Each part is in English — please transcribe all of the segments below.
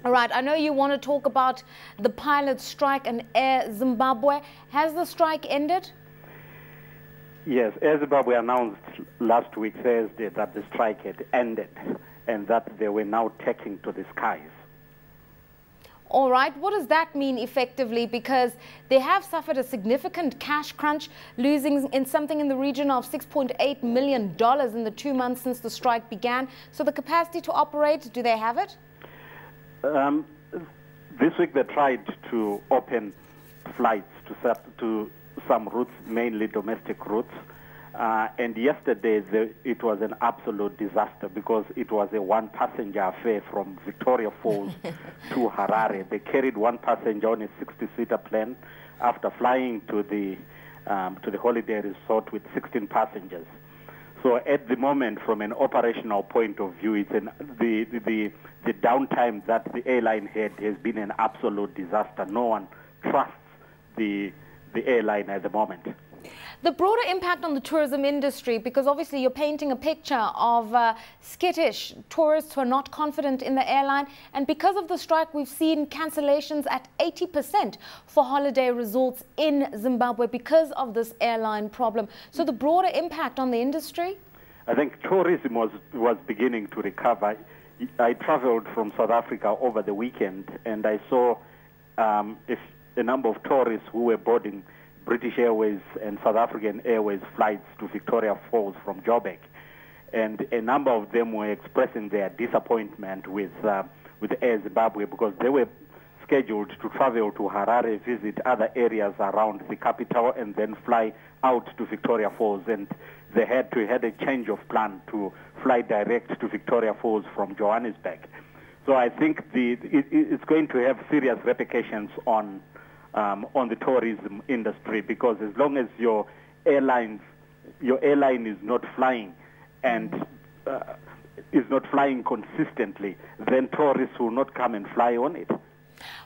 All right, I know you want to talk about the pilot strike and Air Zimbabwe. Has the strike ended? Yes, Air Zimbabwe announced last week, Thursday, that the strike had ended and that they were now taking to the skies. All right, what does that mean effectively? Because they have suffered a significant cash crunch, losing in something in the region of $6.8 million in the 2 months since the strike began. So the capacity to operate, do they have it? This week they tried to open flights to some routes, mainly domestic routes. And yesterday it was an absolute disaster because it was a one-passenger affair from Victoria Falls to Harare. They carried one passenger on a 60-seater plane after flying to the holiday resort with 16 passengers. So at the moment, from an operational point of view, it's the downtime that the airline had has been an absolute disaster. No one trusts the airline at the moment. The broader impact on the tourism industry, because obviously you're painting a picture of skittish tourists who are not confident in the airline, and because of the strike we've seen cancellations at 80% for holiday resorts in Zimbabwe because of this airline problem. So the broader impact on the industry? I think tourism was beginning to recover. I traveled from South Africa over the weekend and I saw a number of tourists who were boarding British Airways and South African Airways flights to Victoria Falls from Joburg, and a number of them were expressing their disappointment with Air Zimbabwe because they were scheduled to travel to Harare, visit other areas around the capital, and then fly out to Victoria Falls, and they had a change of plan to fly direct to Victoria Falls from Johannesburg. So I think it's going to have serious repercussions on the tourism industry, because as long as your airline is not flying and is not flying consistently, then tourists will not come and fly on it.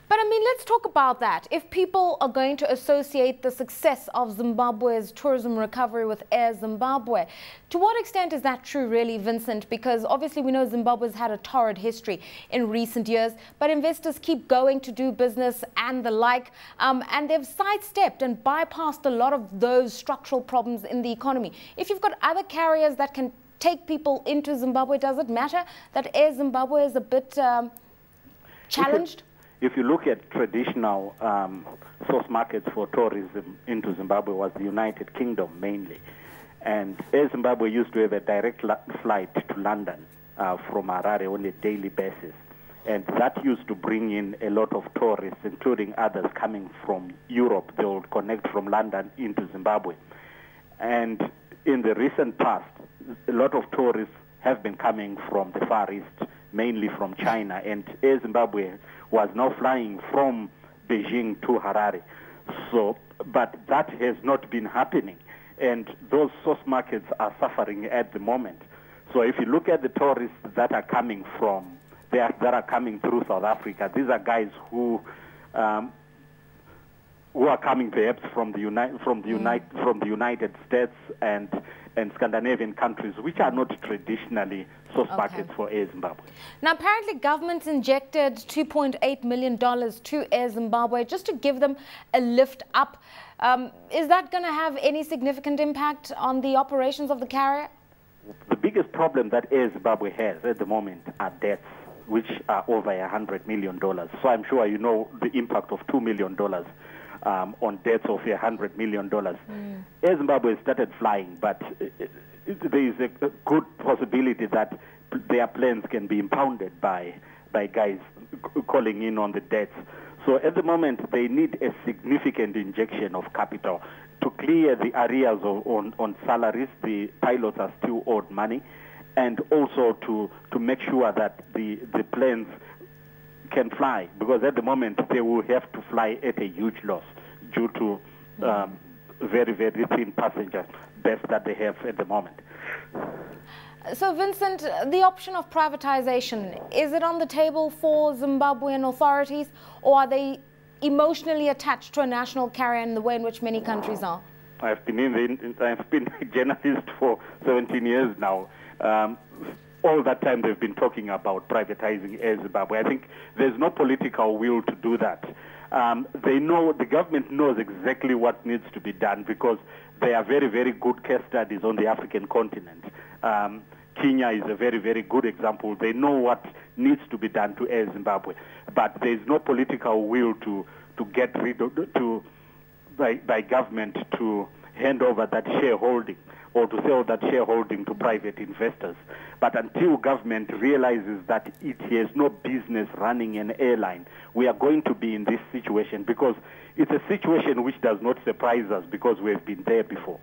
But I mean, let's talk about that. If people are going to associate the success of Zimbabwe's tourism recovery with Air Zimbabwe, to what extent is that true really, Vincent? Because obviously we know Zimbabwe's had a torrid history in recent years, but investors keep going to do business and the like, and they've sidestepped and bypassed a lot of those structural problems in the economy. If you've got other carriers that can take people into Zimbabwe, does it matter that Air Zimbabwe is a bit challenged? If you look at traditional source markets for tourism into Zimbabwe was the United Kingdom mainly. And Air Zimbabwe used to have a direct flight to London from Harare on a daily basis. And that used to bring in a lot of tourists, including others coming from Europe. They would connect from London into Zimbabwe. And in the recent past, a lot of tourists have been coming from the Far East, mainly from China, and Air Zimbabwe was now flying from Beijing to Harare. So, but that has not been happening, and those source markets are suffering at the moment. So if you look at the tourists that are coming through South Africa, these are guys who are coming perhaps from the United States and Scandinavian countries, which are not traditionally source markets for Air Zimbabwe. Now, apparently government injected $2.8 million to Air Zimbabwe just to give them a lift up. Is that going to have any significant impact on the operations of the carrier? The biggest problem that Air Zimbabwe has at the moment are debts, which are over $100 million. So I'm sure you know the impact of $2 million on debts of $100 million. Air Zimbabwe started flying, but there is a good possibility that their planes can be impounded by guys calling in on the debts. So at the moment, they need a significant injection of capital to clear the arrears on salaries. The pilots are still owed money, and also to make sure that the planes can fly, because at the moment they will have to fly at a huge loss due to very, very thin passenger berths that they have at the moment. So, Vincent, the option of privatization, is it on the table for Zimbabwean authorities, or are they emotionally attached to a national carrier in the way in which many countries are? I've been a journalist for 17 years now. all that time they've been talking about privatizing Air Zimbabwe. I think there's no political will to do that. They know, the government knows exactly what needs to be done because there are very, very good case studies on the African continent. Kenya is a very, very good example. They know what needs to be done to Air Zimbabwe, but there's no political will to get rid of, by government to hand over that shareholding or to sell that shareholding to private investors. But until government realizes that it has no business running an airline, we are going to be in this situation because it's a situation which does not surprise us because we've been there before.